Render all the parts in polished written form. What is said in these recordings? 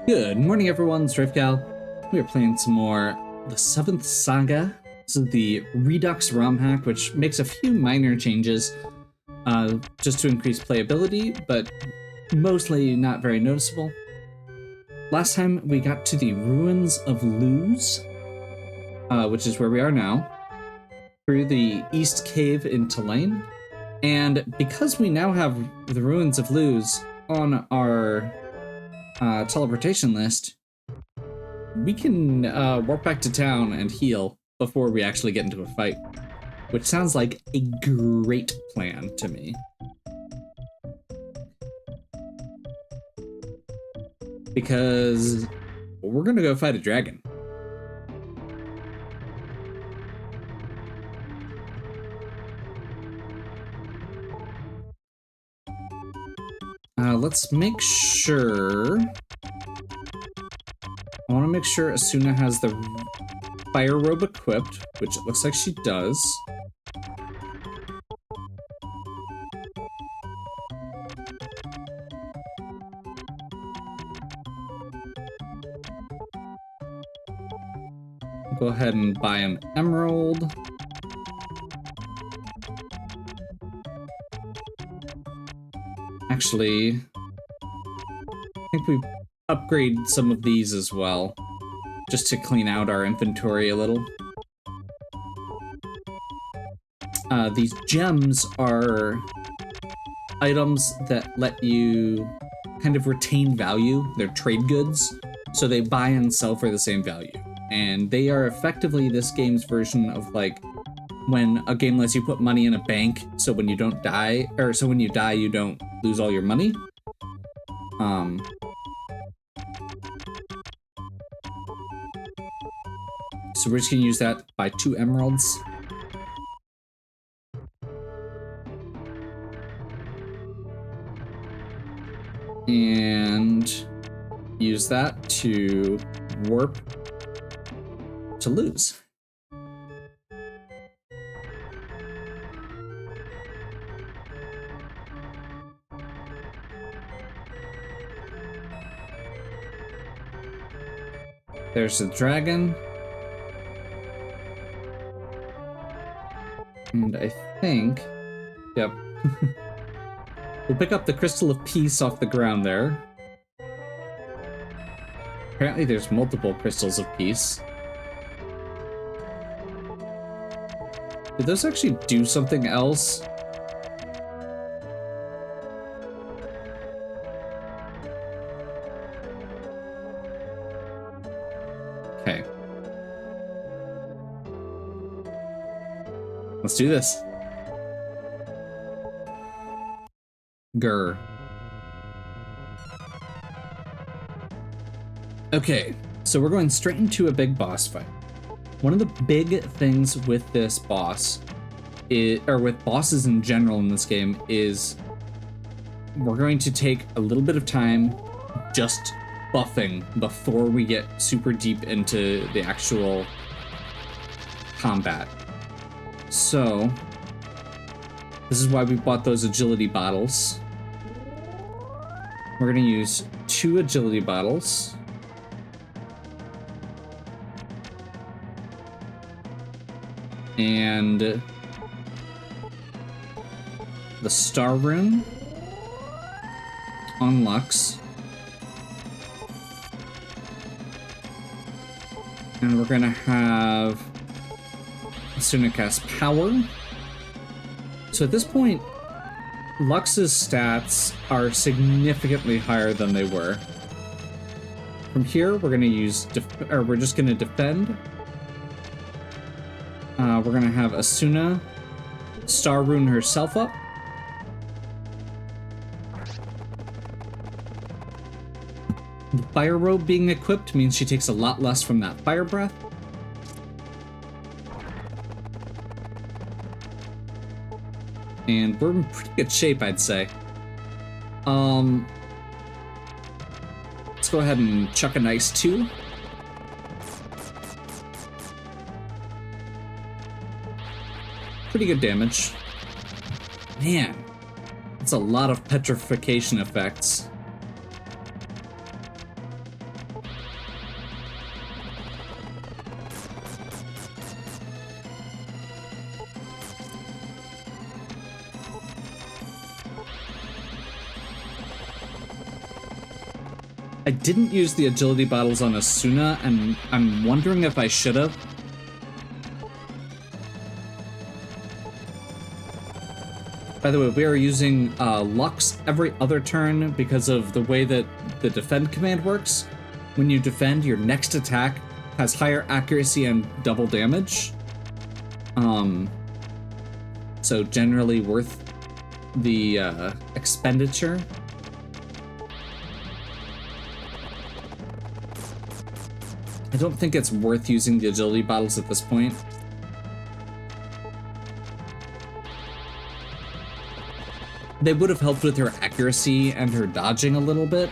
Good morning, everyone. It's Rivcal. We are playing some more the 7th Saga. This is the Redux ROM hack, which makes a few minor changes just to increase playability, but mostly not very noticeable. Last time we got to the Ruins of Luz, which is where we are now, through the East Cave in Tulane. And because we now have the Ruins of Luz on our teleportation list, we can warp back to town and heal before we actually get into a fight, which sounds like a great plan to me. Because we're gonna go fight a dragon. Let's make sure. I want to make sure Asuna has the fire robe equipped, which it looks like she does. Go ahead and buy an emerald. Actually, I think we upgrade some of these as well, just to clean out our inventory a little. These gems are items that let you kind of retain value. They're trade goods, so they buy and sell for the same value. And they are effectively this game's version of like when a game lets you put money in a bank, so when you don't die, or so when you die, you don't lose all your money. So we're just gonna use that, buy 2 emeralds. And use that to warp to Luz. There's the dragon. And I think, yep. We'll pick up the Crystal of Peace off the ground there. Apparently there's multiple Crystals of Peace. Did those actually do something else? Okay. Let's do this. Grr. Okay, so we're going straight into a big boss fight. One of the big things with this boss, or with bosses in general in this game, is we're going to take a little bit of time just buffing before we get super deep into the actual combat. So, this is why we bought those agility bottles. We're gonna use 2 agility bottles. And the star rune on Lux. And we're gonna have Asuna cast power. So at this point, Lux's stats are significantly higher than they were. From here, we're gonna use, we're just gonna defend. We're gonna have Asuna star rune herself up. The fire robe being equipped means she takes a lot less from that fire breath. And we're in pretty good shape, I'd say. Let's go ahead and chuck a nice 2. Pretty good damage. Man, that's a lot of petrification effects. I didn't use the agility bottles on Asuna, and I'm wondering if I should have. By the way, we are using Lux every other turn because of the way that the defend command works. When you defend, your next attack has higher accuracy and double damage. So generally worth the expenditure. I don't think it's worth using the agility bottles at this point. They would have helped with her accuracy and her dodging a little bit.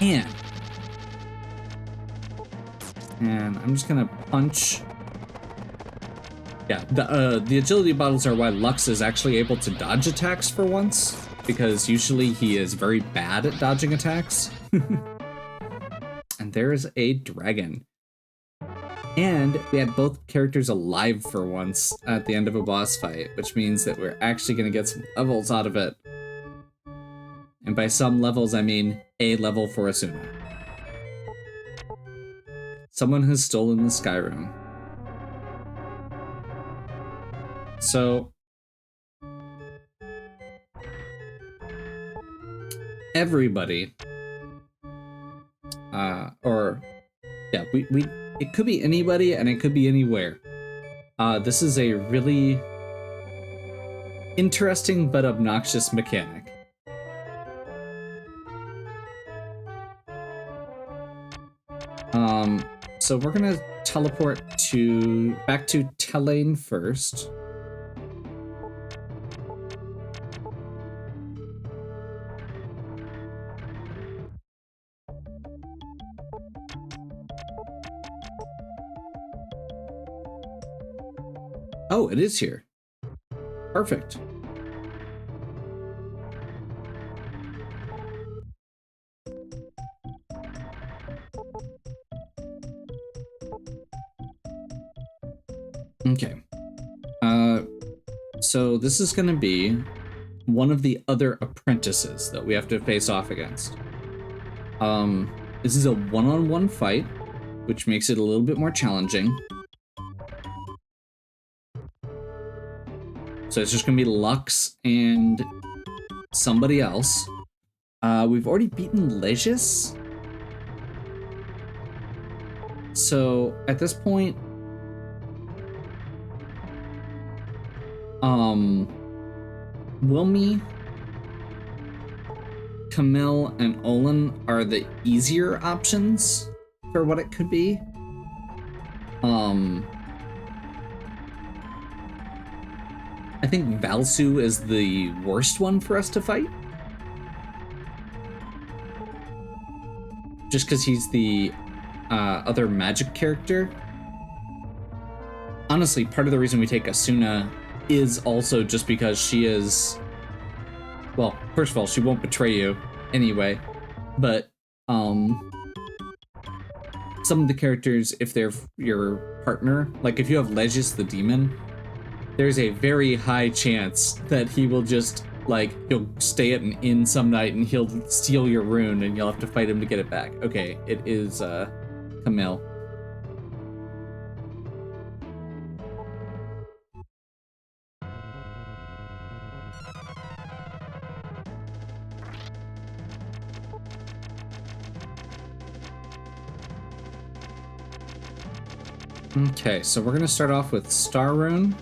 And I'm just gonna punch. Yeah, the agility bottles are why Lux is actually able to dodge attacks for once, because usually he is very bad at dodging attacks. And there's a dragon. And we had both characters alive for once at the end of a boss fight, which means that we're actually going to get some levels out of it. And by some levels, I mean a level for Asuna. Someone has stolen the Skyrim. So everybody, it could be anybody and it could be anywhere. This is a really interesting but obnoxious mechanic. So we're gonna teleport back to Telane first. Oh, it is here. Perfect. Okay. So this is going to be one of the other apprentices that we have to face off against. This is a one-on-one fight, which makes it a little bit more challenging. So it's just going to be Lux and somebody else. We've already beaten Legis. So at this point, Wilmy, Camille, and Olin are the easier options for what it could be. I think Valsu is the worst one for us to fight. Just because he's the other magic character. Honestly, part of the reason we take Asuna is also just because she is... Well, first of all, she won't betray you anyway. But some of the characters, if they're your partner, like if you have Legis the demon, there's a very high chance that he will just, like, he'll stay at an inn some night and he'll steal your rune and you'll have to fight him to get it back. Okay, it is Camille. Okay, so we're going to start off with Star Rune,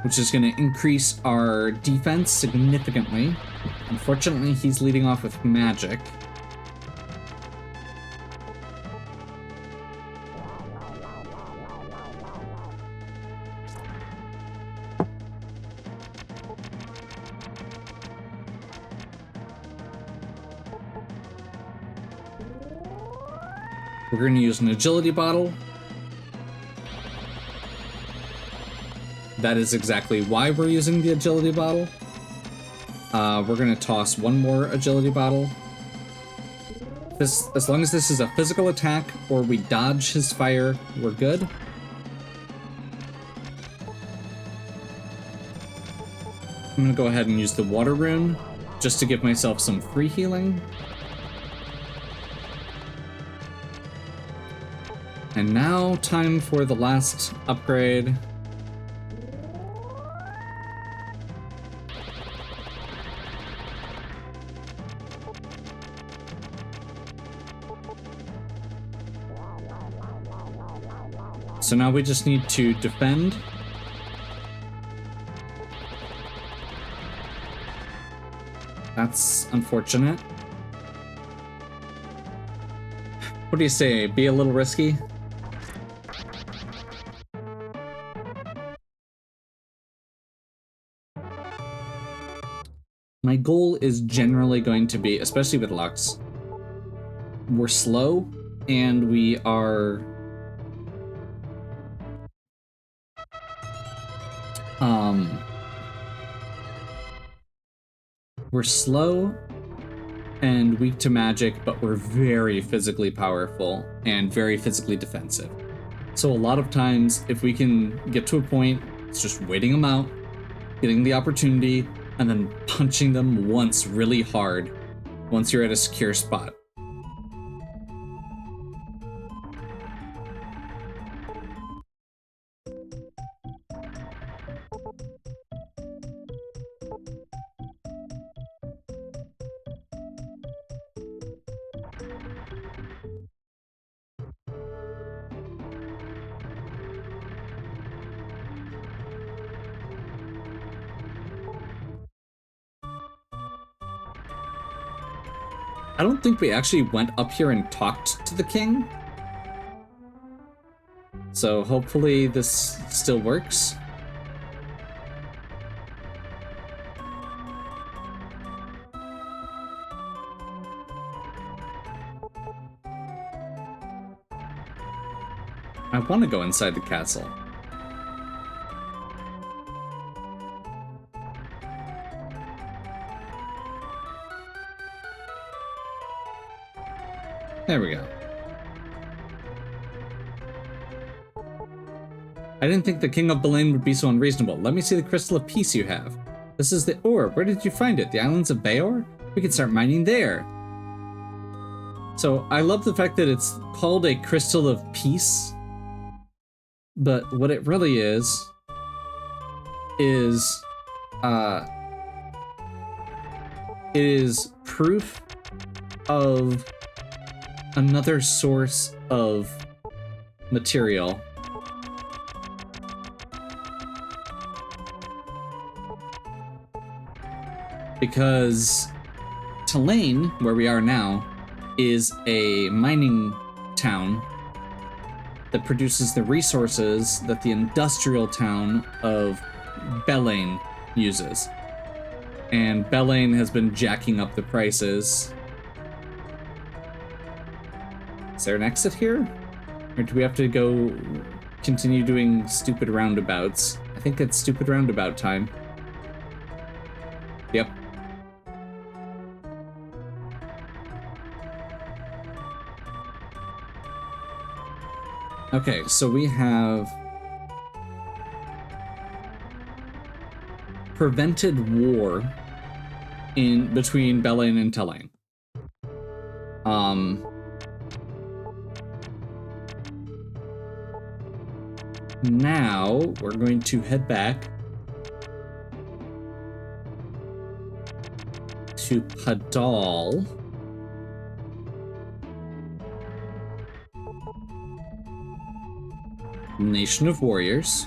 which is going to increase our defense significantly. Unfortunately, he's leading off with magic. We're going to use an agility bottle. That is exactly why we're using the agility bottle. We're going to toss one more agility bottle. As long as this is a physical attack or we dodge his fire, we're good. I'm going to go ahead and use the water rune just to give myself some free healing. And now, time for the last upgrade. So now we just need to defend. That's unfortunate. What do you say? Be a little risky? My goal is generally going to be, especially with Lux, we're slow and we are we're slow and weak to magic, but we're very physically powerful and very physically defensive. So a lot of times, if we can get to a point, it's just waiting them out, getting the opportunity, and then punching them once really hard once you're at a secure spot. I don't think we actually went up here and talked to the king. So hopefully this still works. I want to go inside the castle. There we go. I didn't think the King of Belain would be so unreasonable. Let me see the crystal of peace you have. This is the ore. Where did you find it? The islands of Bayor? We can start mining there. So I love the fact that it's called a crystal of peace, but what it really is proof of another source of material. Because Tulane, where we are now, is a mining town that produces the resources that the industrial town of Belain uses. And Belain has been jacking up the prices. Is there an exit here? Or do we have to go continue doing stupid roundabouts? I think it's stupid roundabout time. Yep. Okay, so we have prevented war in between Belain and Tulane. Now we're going to head back to Padal. Nation of Warriors.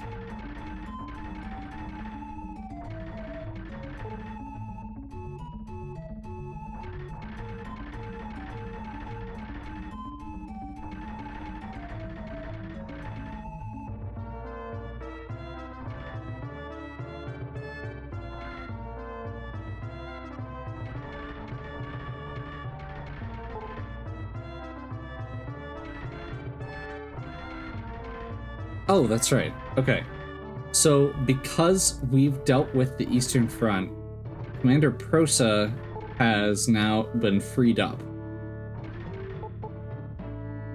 Oh, that's right. Okay. So, because we've dealt with the Eastern Front, Commander Prosa has now been freed up.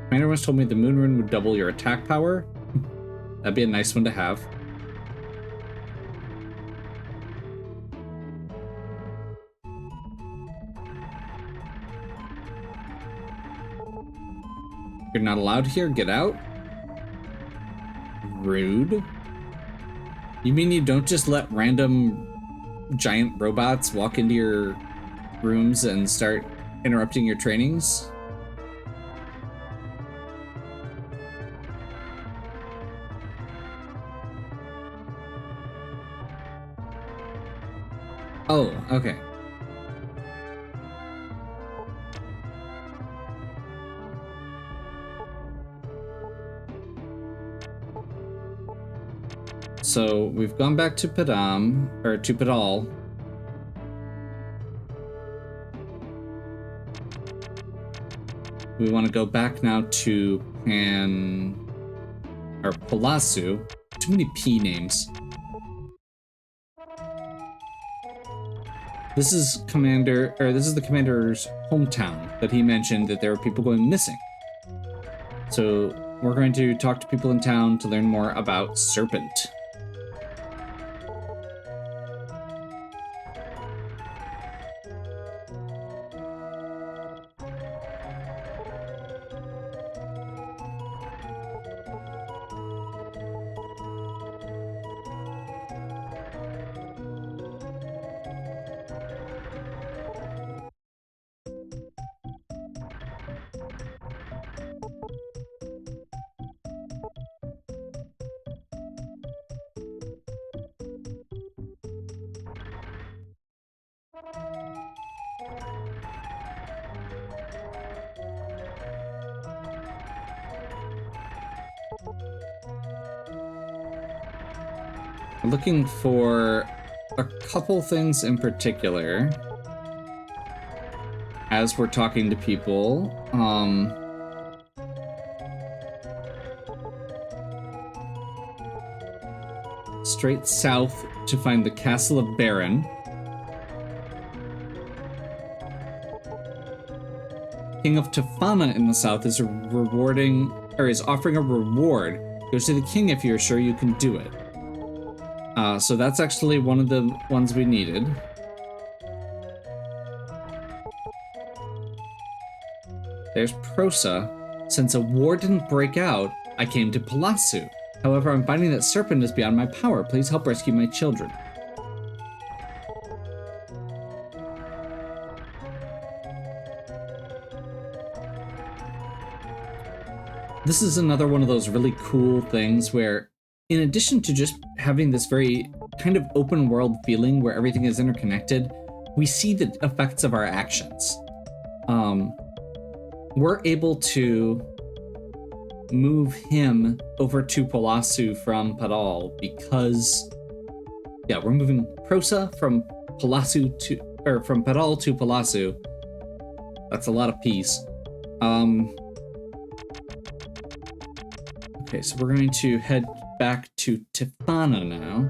Commander once told me the Moon Rune would double your attack power. That'd be a nice one to have. You're not allowed here? Get out? Rude. You mean you don't just let random giant robots walk into your rooms and start interrupting your trainings? Oh, okay. So we've gone back to Padam, or to Padal. We want to go back now to Palasu. Too many P names. This is the commander's hometown that he mentioned that there are people going missing. So we're going to talk to people in town to learn more about Serpent. Looking for a couple things in particular as we're talking to people. Straight south to find the Castle of Baron. King of Tefana in the south is offering a reward. Go to the king if you're sure you can do it. So that's actually one of the ones we needed. There's Prosa. Since a war didn't break out, I came to Palasu. However, I'm finding that Serpent is beyond my power. Please help rescue my children. This is another one of those really cool things where, in addition to just having this very kind of open world feeling where everything is interconnected, we see the effects of our actions. We're able to move him over to Palasu from Padal because, yeah, we're moving Prosa from Padal to Palasu. That's a lot of P's. Okay, so we're going to head back to Tefana now.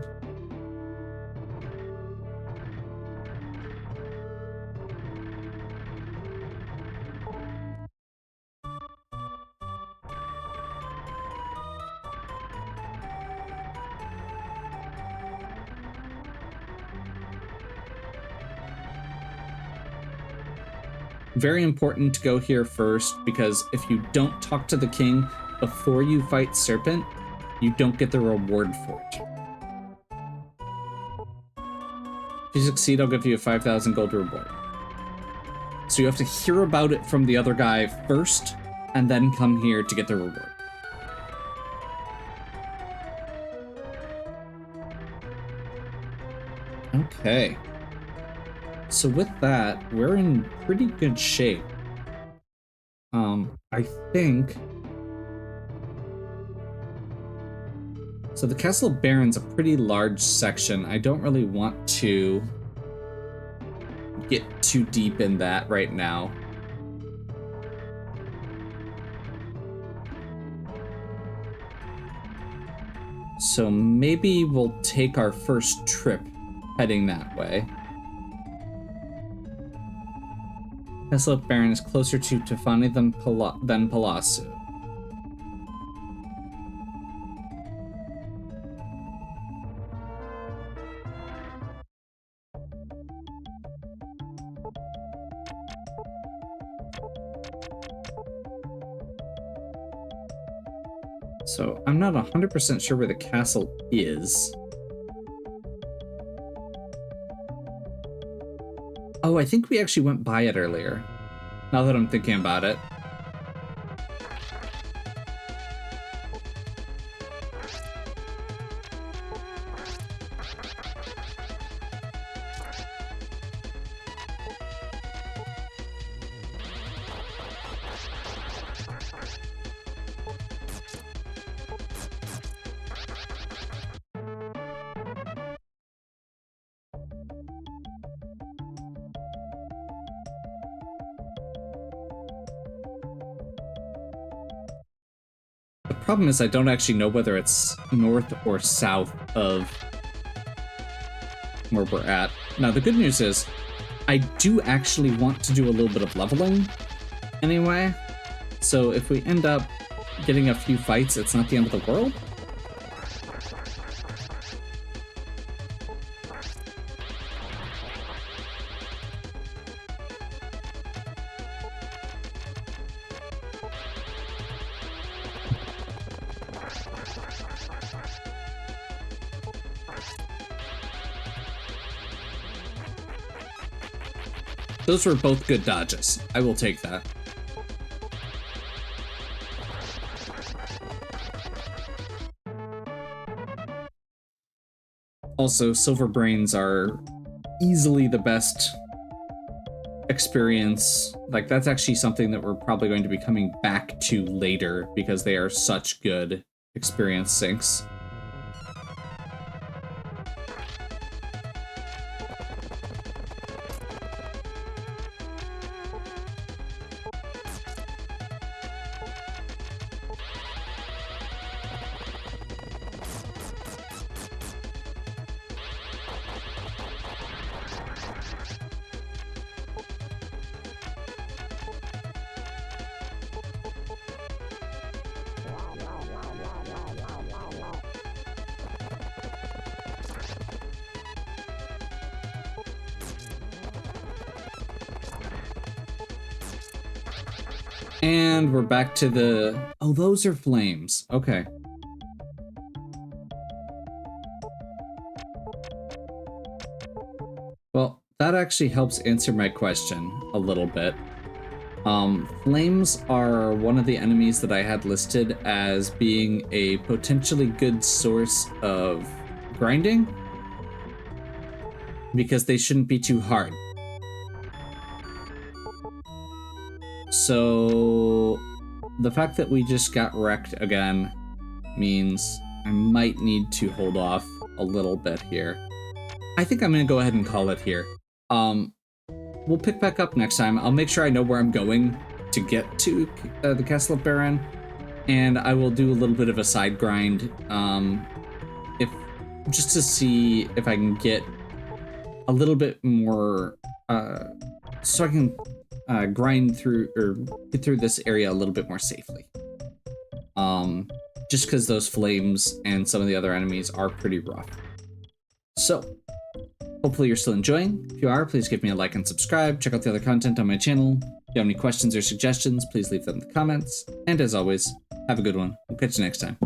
Very important to go here first, because if you don't talk to the king before you fight Serpent, you don't get the reward for it. If you succeed, I'll give you a 5,000 gold reward. So you have to hear about it from the other guy first, and then come here to get the reward. Okay. So with that, we're in pretty good shape. I think... So the Castle of Baron's a pretty large section. I don't really want to get too deep in that right now. So maybe we'll take our first trip heading that way. Castle of Baron is closer to Tefani than Palasu. So I'm not 100% sure where the castle is. Oh, I think we actually went by it earlier, now that I'm thinking about it. The problem is I don't actually know whether it's north or south of where we're at. Now, the good news is I do actually want to do a little bit of leveling anyway. So if we end up getting a few fights, it's not the end of the world. Those were both good dodges. I will take that. Also, silver brains are easily the best experience. Like, that's actually something that we're probably going to be coming back to later because they are such good experience sinks. And we're back to the... Oh, those are flames. Okay. Well, that actually helps answer my question a little bit. Flames are one of the enemies that I had listed as being a potentially good source of grinding, because they shouldn't be too hard. So the fact that we just got wrecked again means I might need to hold off a little bit here. I think I'm gonna go ahead and call it here. We'll pick back up next time. I'll make sure I know where I'm going to get to the Castle of Baron, and I will do a little bit of a side grind, just to see if I can get a little bit more, so I can grind through or get through this area a little bit more safely. Just because those flames and some of the other enemies are pretty rough. So, hopefully you're still enjoying. If you are, please give me a like and subscribe. Check out the other content on my channel. If you have any questions or suggestions, please leave them in the comments. And as always, have a good one. We'll catch you next time.